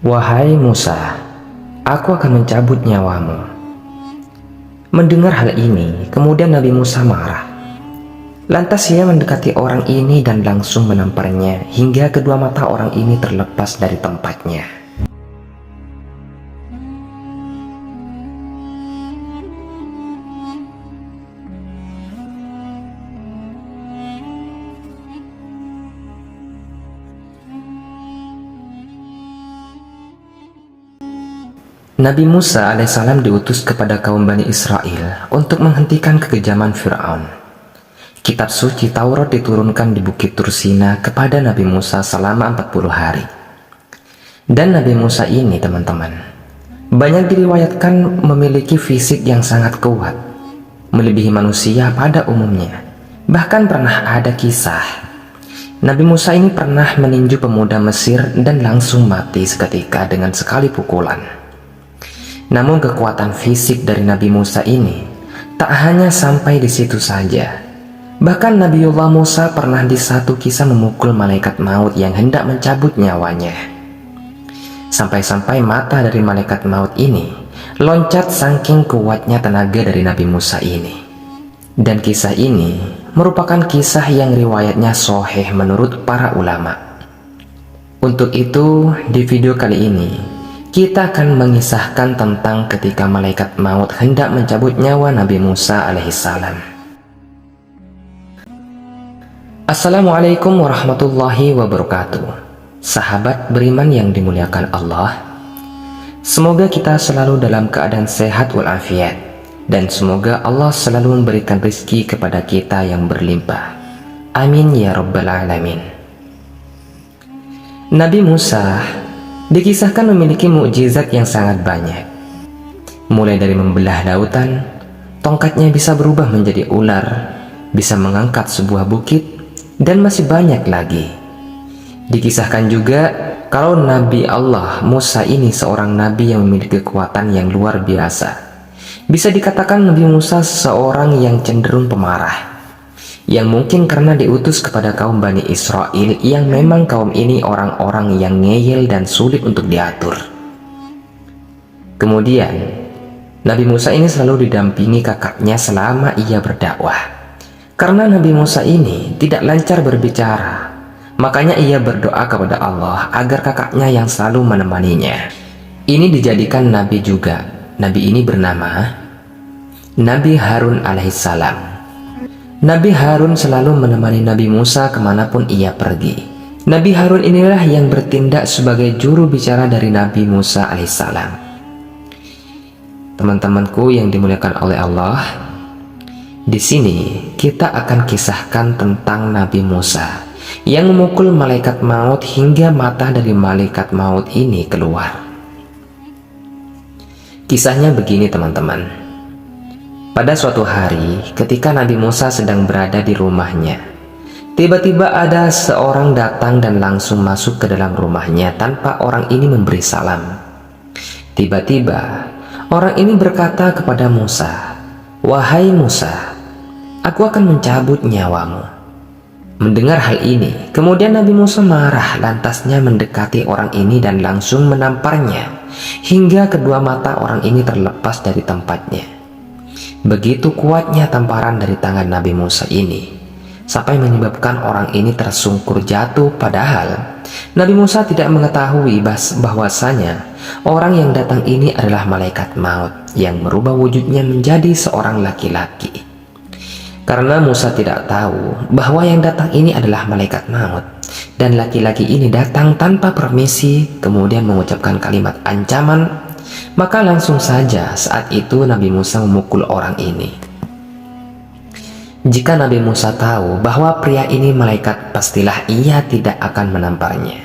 Wahai Musa, aku akan mencabut nyawamu. Mendengar hal ini, kemudian Nabi Musa marah. Lantas ia mendekati orang ini dan langsung menamparnya hingga kedua mata orang ini terlepas dari tempatnya. Nabi Musa alaihissalam diutus kepada kaum Bani Israel untuk menghentikan kekejaman Fir'aun. Kitab suci Taurat diturunkan di Bukit Tursina kepada Nabi Musa selama 40 hari. Dan Nabi Musa ini, teman-teman, banyak diriwayatkan memiliki fisik yang sangat kuat, melebihi manusia pada umumnya. Bahkan pernah ada kisah Nabi Musa ini pernah meninju pemuda Mesir dan langsung mati seketika dengan sekali pukulan. Namun kekuatan fisik dari Nabi Musa ini tak hanya sampai di situ saja. Bahkan Nabiullah Musa pernah di satu kisah memukul malaikat maut yang hendak mencabut nyawanya. Sampai-sampai mata dari malaikat maut ini loncat saking kuatnya tenaga dari Nabi Musa ini. Dan kisah ini merupakan kisah yang riwayatnya sahih menurut para ulama. Untuk itu, di video kali ini kita akan mengisahkan tentang ketika malaikat maut hendak mencabut nyawa Nabi Musa alaihissalam. Assalamualaikum warahmatullahi wabarakatuh. Sahabat beriman yang dimuliakan Allah, semoga kita selalu dalam keadaan sehat walafiat, dan semoga Allah selalu memberikan rezeki kepada kita yang berlimpah. Amin ya rabbal alamin. Nabi Musa dikisahkan memiliki mukjizat yang sangat banyak. Mulai dari membelah lautan, tongkatnya bisa berubah menjadi ular, bisa mengangkat sebuah bukit, dan masih banyak lagi. Dikisahkan juga kalau Nabi Allah Musa ini seorang nabi yang memiliki kekuatan yang luar biasa. Bisa dikatakan Nabi Musa seorang yang cenderung pemarah, yang mungkin karena diutus kepada kaum Bani Israel yang memang kaum ini orang-orang yang ngeyel dan sulit untuk diatur. Kemudian Nabi Musa ini selalu didampingi kakaknya selama ia berdakwah. Karena Nabi Musa ini tidak lancar berbicara, makanya ia berdoa kepada Allah agar kakaknya yang selalu menemaninya. Ini dijadikan nabi juga. Nabi ini bernama Nabi Harun alaihissalam. Nabi Harun selalu menemani Nabi Musa kemanapun ia pergi. Nabi Harun inilah yang bertindak sebagai juru bicara dari Nabi Musa alaihissalam. Teman-temanku yang dimuliakan oleh Allah, di sini kita akan kisahkan tentang Nabi Musa yang memukul malaikat maut hingga mata dari malaikat maut ini keluar. Kisahnya begini, teman-teman. Pada suatu hari, ketika Nabi Musa sedang berada di rumahnya, tiba-tiba ada seorang datang dan langsung masuk ke dalam rumahnya tanpa orang ini memberi salam. Tiba-tiba, orang ini berkata kepada Musa, "Wahai Musa, aku akan mencabut nyawamu." Mendengar hal ini, kemudian Nabi Musa marah, lantasnya mendekati orang ini dan langsung menamparnya hingga kedua mata orang ini terlepas dari tempatnya. Begitu kuatnya tamparan dari tangan Nabi Musa ini, sampai menyebabkan orang ini tersungkur jatuh, padahal Nabi Musa tidak mengetahui bahwasanya orang yang datang ini adalah malaikat maut yang merubah wujudnya menjadi seorang laki-laki. Karena Musa tidak tahu bahwa yang datang ini adalah malaikat maut, dan laki-laki ini datang tanpa permisi, kemudian mengucapkan kalimat ancaman, maka langsung saja saat itu Nabi Musa memukul orang ini. Jika Nabi Musa tahu bahwa pria ini malaikat, pastilah ia tidak akan menamparnya.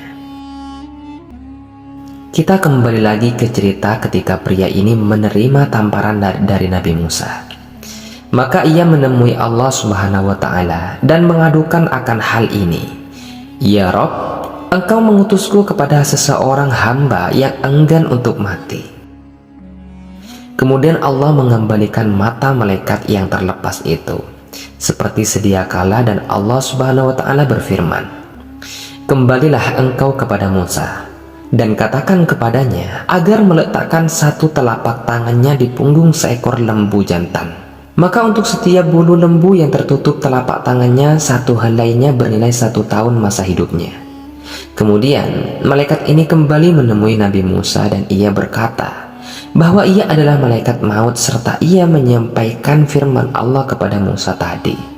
Kita kembali lagi ke cerita ketika pria ini menerima tamparan dari Nabi Musa. Maka ia menemui Allah Subhanahu wa Ta'ala dan mengadukan akan hal ini. "Ya Rob, Engkau mengutusku kepada seseorang hamba yang enggan untuk mati." Kemudian Allah mengembalikan mata malaikat yang terlepas itu seperti sedia kala, dan Allah Subhanahu wa Ta'ala berfirman, "Kembalilah engkau kepada Musa, dan katakan kepadanya agar meletakkan satu telapak tangannya di punggung seekor lembu jantan. Maka untuk setiap bulu lembu yang tertutup telapak tangannya, satu helainya bernilai 1 tahun masa hidupnya. Kemudian malaikat ini kembali menemui Nabi Musa dan ia berkata bahwa ia adalah malaikat maut serta ia menyampaikan firman Allah kepada Musa tadi.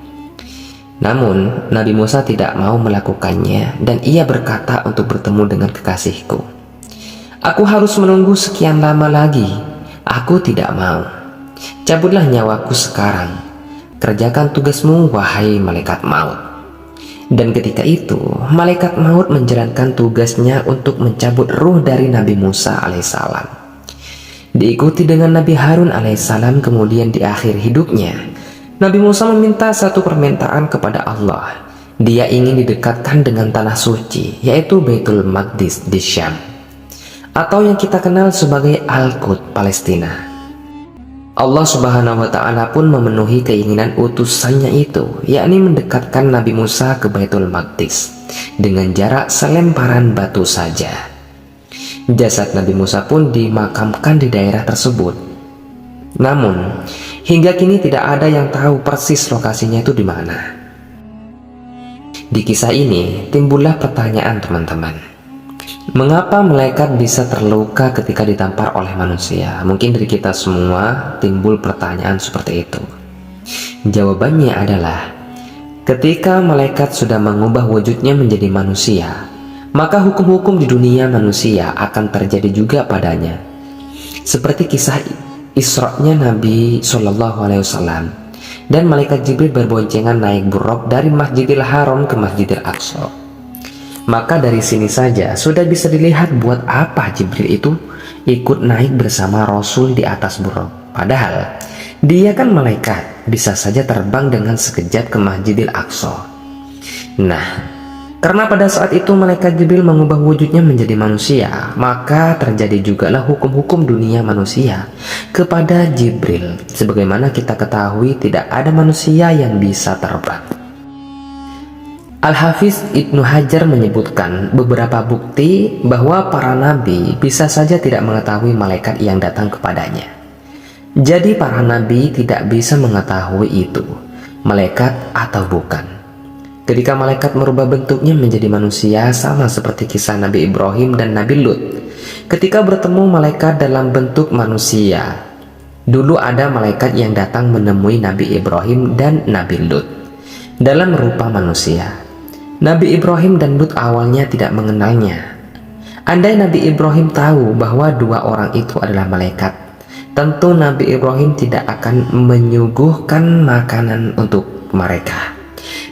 Namun Nabi Musa tidak mau melakukannya dan ia berkata untuk bertemu dengan kekasihku. Aku harus menunggu sekian lama lagi. Aku tidak mau. Cabutlah nyawaku sekarang. Kerjakan tugasmu, wahai malaikat maut. Dan ketika itu malaikat maut menjalankan tugasnya untuk mencabut ruh dari Nabi Musa alaihissalam. Diikuti dengan Nabi Harun alaihissalam. Kemudian di akhir hidupnya Nabi Musa meminta satu permintaan kepada Allah. Dia ingin didekatkan dengan tanah suci, yaitu Baitul Maqdis di Syam, atau yang kita kenal sebagai Al-Quds Palestina. Allah Subhanahu wa Ta'ala pun memenuhi keinginan utusannya itu, yakni mendekatkan Nabi Musa ke Baitul Maqdis dengan jarak selemparan batu saja. Jasad Nabi Musa pun dimakamkan di daerah tersebut. Namun hingga kini tidak ada yang tahu persis lokasinya itu di mana. Di kisah ini timbullah pertanyaan teman-teman. Mengapa malaikat bisa terluka ketika ditampar oleh manusia? Mungkin dari kita semua timbul pertanyaan seperti itu. Jawabannya adalah ketika malaikat sudah mengubah wujudnya menjadi manusia, maka hukum-hukum di dunia manusia akan terjadi juga padanya. Seperti kisah Isra-nya Nabi SAW dan malaikat Jibril berboncengan naik buraq dari Masjidil Haram ke Masjidil Aqsa. Maka dari sini saja sudah bisa dilihat buat apa Jibril itu ikut naik bersama Rasul di atas buraq. Padahal dia kan malaikat, bisa saja terbang dengan sekejap ke Masjidil Aqsa. Nah, karena pada saat itu malaikat Jibril mengubah wujudnya menjadi manusia, maka terjadi jugalah hukum-hukum dunia manusia kepada Jibril. Sebagaimana kita ketahui tidak ada manusia yang bisa terbang. Al-Hafiz Ibnu Hajar menyebutkan beberapa bukti bahwa para nabi bisa saja tidak mengetahui malaikat yang datang kepadanya. Jadi para nabi tidak bisa mengetahui itu, malaikat atau bukan. Ketika malaikat merubah bentuknya menjadi manusia, sama seperti kisah Nabi Ibrahim dan Nabi Lut. Ketika bertemu malaikat dalam bentuk manusia, dulu ada malaikat yang datang menemui Nabi Ibrahim dan Nabi Lut dalam rupa manusia. Nabi Ibrahim dan Lut awalnya tidak mengenalnya. Andai Nabi Ibrahim tahu bahwa dua orang itu adalah malaikat, tentu Nabi Ibrahim tidak akan menyuguhkan makanan untuk mereka.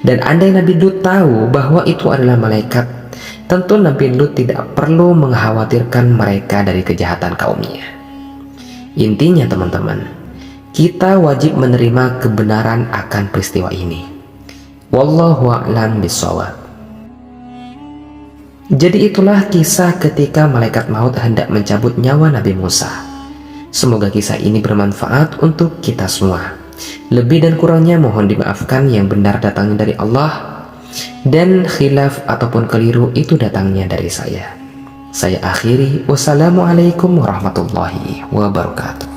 Dan andai Nabi Lut tahu bahwa itu adalah malaikat, tentu Nabi Lut tidak perlu mengkhawatirkan mereka dari kejahatan kaumnya. Intinya teman-teman, kita wajib menerima kebenaran akan peristiwa ini. Wallahu a'lam bishawab. Jadi itulah kisah ketika malaikat maut hendak mencabut nyawa Nabi Musa. Semoga kisah ini bermanfaat untuk kita semua. Lebih dan kurangnya mohon dimaafkan, yang benar datangnya dari Allah dan khilaf ataupun keliru itu datangnya dari saya. Saya akhiri, wassalamualaikum warahmatullahi wabarakatuh.